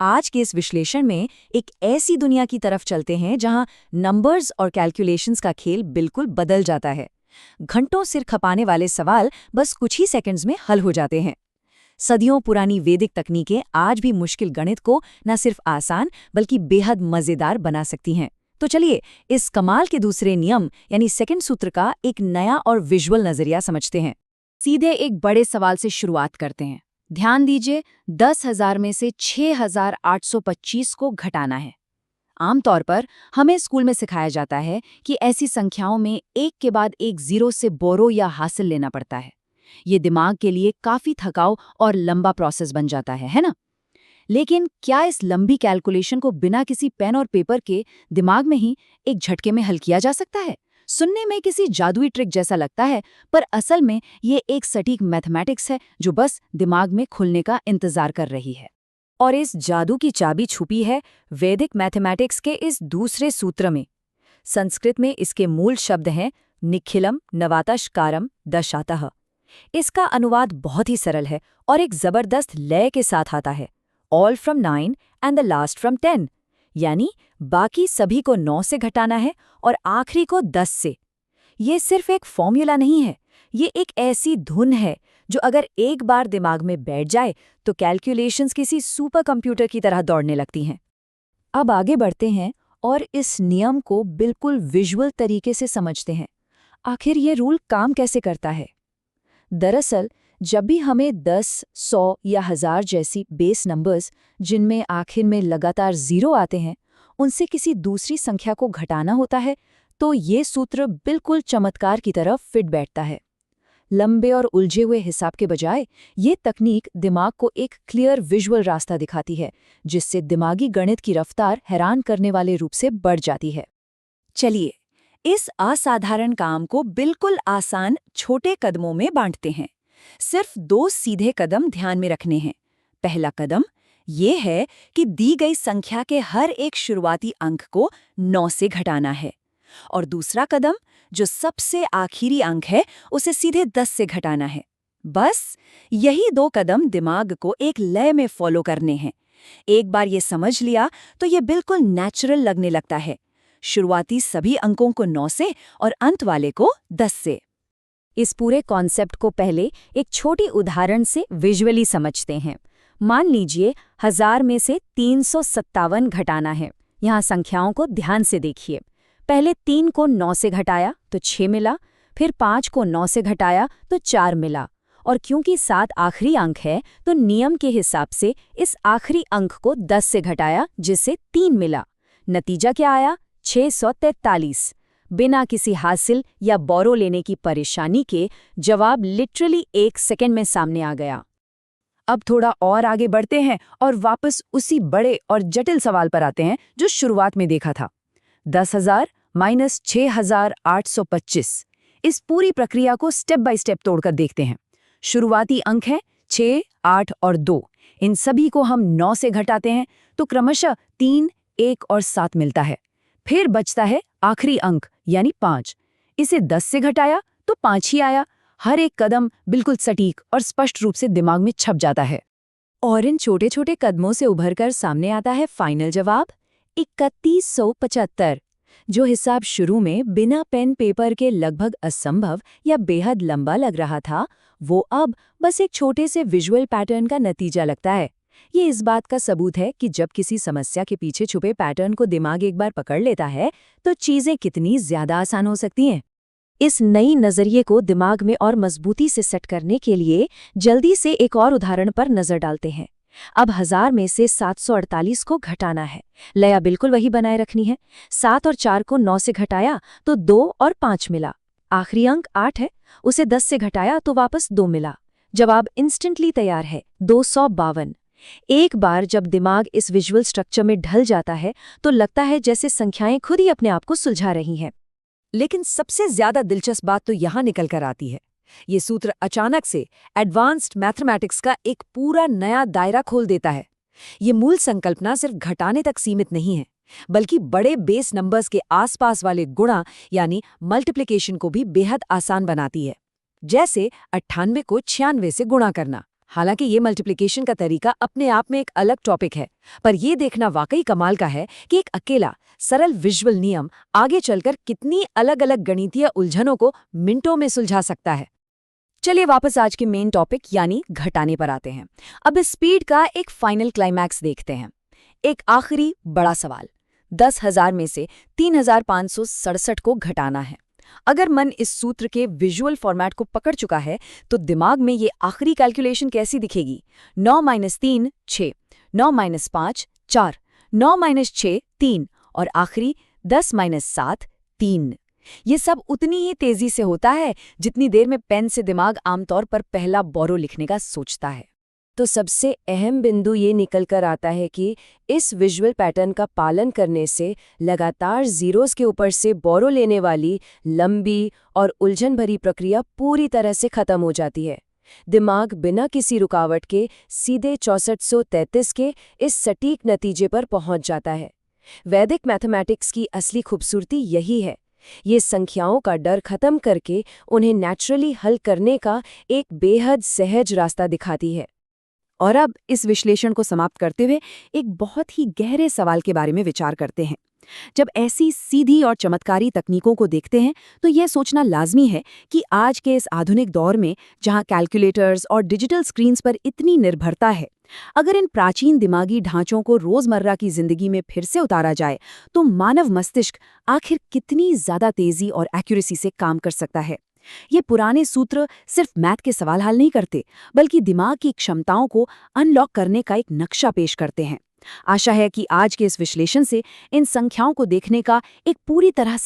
आज के इस विश्लेषण में एक ऐसी दुनिया की तरफ चलते हैं जहां नंबर्स और कैलकुलेशंस का खेल बिल्कुल बदल जाता है। घंटों सिर खपाने वाले सवाल बस कुछ ही सेकंड्स में हल हो जाते हैं। सदियों पुरानी वैदिक तकनीकें आज भी मुश्किल गणित को न सिर्फ आसान बल्कि बेहद मजेदार बना सकती हैं। तो चलिए इस कमाल के दूसरे नियम यानी सेकंड सूत्र का एक नया और विजुअल नजरिया समझते हैं। सीधे एक बड़े सवाल से शुरुआत करते हैं। ध्यान दीजिए, 10,000 में से 6,825 को घटाना है। आमतौर पर हमें स्कूल में सिखाया जाता है कि ऐसी संख्याओं में एक के बाद एक जीरो से बोरो या हासिल लेना पड़ता है। ये दिमाग के लिए काफी थकाऊ और लंबा प्रोसेस बन जाता है ना? लेकिन क्या इस लंबी कैलकुलेशन को बिना किसी पेन और पेपर के दिमाग में ही एक झटके में हल किया जा सकता है? सुनने में किसी जादुई ट्रिक जैसा लगता है, पर असल में ये एक सटीक मैथमेटिक्स है जो बस दिमाग में खुलने का इंतजार कर रही है। और इस जादू की चाबी छुपी है वैदिक मैथमेटिक्स के इस दूसरे सूत्र में। संस्कृत में इसके मूल शब्द हैं निखिलम नवातशकारम दशातः। इसका अनुवाद बहुत ही सरल है और एक जबरदस्त लय के साथ आता है, all from 9 and the last from 10, यानी बाकी सभी को 9 से घटाना है और आखिरी को 10 से। ये सिर्फ एक फॉर्मूला नहीं है, ये एक ऐसी धुन है जो अगर एक बार दिमाग में बैठ जाए तो कैलकुलेशंस किसी सुपर कंप्यूटर की तरह दौड़ने लगती हैं। अब आगे बढ़ते हैं और इस नियम को बिल्कुल विजुअल तरीके से समझते हैं। आखिर ये रूल काम कैसे करता है? दरअसल जब भी हमें 10, 100 या 1000 जैसी बेस नंबर्स जिनमें आखिर में लगातार जीरो आते हैं, उनसे किसी दूसरी संख्या को घटाना होता है, तो ये सूत्र बिल्कुल चमत्कार की तरह फिट बैठता है। लंबे और उलझे हुए हिसाब के बजाय ये तकनीक दिमाग को एक क्लियर विजुअल रास्ता दिखाती है, जिससे दिमागी गणित की रफ्तार हैरान करने वाले रूप से बढ़ जाती है। चलिए इस असाधारण काम को बिल्कुल आसान छोटे कदमों में बांटते हैं। सिर्फ 2 सीधे कदम ध्यान में रखने हैं। पहला कदम ये है कि दी गई संख्या के हर एक शुरुआती अंक को 9 से घटाना है, और दूसरा कदम जो सबसे आखिरी अंक है उसे सीधे 10 से घटाना है। बस यही 2 कदम दिमाग को एक लय में फॉलो करने हैं। एक बार ये समझ लिया तो ये बिल्कुल नेचुरल लगने लगता है। शुरुआती सभी अंकों को 9 से और अंत वाले को 10 से। इस पूरे कॉन्सेप्ट को पहले एक छोटी उदाहरण से विजुअली समझते हैं। मान लीजिए 1000 में से 357 घटाना है। यहाँ संख्याओं को ध्यान से देखिए। पहले 3 को 9 से घटाया तो 6 मिला, फिर 5 को 9 से घटाया तो 4 मिला, और क्योंकि 7 आखिरी अंक है तो नियम के हिसाब से इस आखिरी अंक को 10 से घटाया जिससे 3 मिला। नतीजा क्या आया? 643। बिना किसी हासिल या बोरो लेने की परेशानी के जवाब लिटरली 1 सेकंड में सामने आ गया। अब थोड़ा और आगे बढ़ते हैं और वापस उसी बड़े और जटिल सवाल पर आते हैं जो शुरुआत में देखा था। 10,000 माइनस 6,825। इस पूरी प्रक्रिया को स्टेप बाय स्टेप तोड़कर देखते हैं। शुरुआती अंक है 6, 8 और 2। इन सभी को हम 9 से घटाते हैं तो क्रमशः 3, 1 और 7 मिलता है। फिर बचता है आखिरी अंक यानी 5। इसे 10 से घटाया तो 5 ही आया। हर एक कदम बिल्कुल सटीक और स्पष्ट रूप से दिमाग में छप जाता है। और इन छोटे छोटे कदमों से उभरकर सामने आता है फाइनल जवाब 3175। जो हिसाब शुरू में बिना पेन पेपर के लगभग असंभव या बेहद लंबा लग रहा था, वो अब बस एक छोटे से विजुअल पैटर्न का नतीजा लगता है। ये इस बात का सबूत है कि जब किसी समस्या के पीछे छुपे पैटर्न को दिमाग एक बार पकड़ लेता है तो चीजें कितनी ज्यादा आसान हो सकती हैं। इस नई नजरिए को दिमाग में और मजबूती से सेट करने के लिए जल्दी से एक और उदाहरण पर नजर डालते हैं। अब 1000 में से 748 को घटाना है। लया बिल्कुल वही बनाए रखनी है। 7 और 4 को 9 से घटाया तो 2 और 5 मिला। आखिरी अंक 8 है, उसे 10 से घटाया तो वापस 2 मिला। जवाब इंस्टेंटली तैयार है, 252। एक बार जब दिमाग इस विजुअल स्ट्रक्चर में ढल जाता है तो लगता है जैसे संख्याएं खुद ही अपने आप को सुलझा रही हैं। लेकिन सबसे ज्यादा दिलचस्प बात तो यहाँ निकल कर आती है। ये सूत्र अचानक से एडवांस्ड मैथमेटिक्स का एक पूरा नया दायरा खोल देता है। ये मूल संकल्पना सिर्फ घटाने तक सीमित नहीं है, बल्कि बड़े बेस नंबर्स के आसपास वाले गुणा यानी मल्टीप्लिकेशन को भी बेहद आसान बनाती है। जैसे 98 को 96 से गुणा करना, हालांकि ये मल्टीप्लिकेशन का तरीका अपने आप में एक अलग टॉपिक है, पर ये देखना वाकई कमाल का है कि एक अकेला सरल विजुअल नियम आगे चलकर कितनी अलग-अलग गणितीय उलझनों को मिनटों में सुलझा सकता है। चलिए वापस आज के मेन टॉपिक यानी घटाने पर आते हैं। अब इस स्पीड का एक फाइनल क्लाइमैक्स देखते हैं। एक आखिरी बड़ा सवाल, 10,000 में से 3,567 को घटाना है। अगर मन इस सूत्र के विजुअल फॉर्मेट को पकड़ चुका है तो दिमाग में ये आखिरी कैलकुलेशन कैसी दिखेगी? 9 - 3 6, 9 - 5 4, 9 - 6 3 और आखिरी 10 - 7 3। ये सब उतनी ही तेजी से होता है जितनी देर में पेन से दिमाग आमतौर पर पहला बोरो लिखने का सोचता है। तो सबसे अहम बिंदु ये निकल कर आता है कि इस विजुअल पैटर्न का पालन करने से लगातार जीरोस के ऊपर से बोरो लेने वाली लंबी और उलझन भरी प्रक्रिया पूरी तरह से खत्म हो जाती है। दिमाग बिना किसी रुकावट के सीधे 6433 के इस सटीक नतीजे पर पहुंच जाता है। वैदिक मैथमेटिक्स की असली खूबसूरती यही है। ये संख्याओं का डर खत्म करके उन्हें नेचुरली हल करने का एक बेहद सहज रास्ता दिखाती है। और अब इस विश्लेषण को समाप्त करते हुए एक बहुत ही गहरे सवाल के बारे में विचार करते हैं। जब ऐसी सीधी और चमत्कारी तकनीकों को देखते हैं तो यह सोचना लाजमी है कि आज के इस आधुनिक दौर में जहां कैलकुलेटर्स और डिजिटल स्क्रीन्स पर इतनी निर्भरता है, अगर इन प्राचीन दिमागी ढांचों को रोजमर्रा की जिंदगी में फिर से उतारा जाए तो मानव मस्तिष्क आखिर कितनी ज्यादा तेजी और एक्यूरेसी से काम कर सकता है। ये पुराने सूत्र सिर्फ मैथ के सवाल हल नहीं करते, बल्कि दिमाग की क्षमताओं को अनलॉक करने का एक नक्शा पेश करते हैं। आशा है कि आज के इस विश्लेषण से इन संख्याओं को देखने का एक पूरी तरह से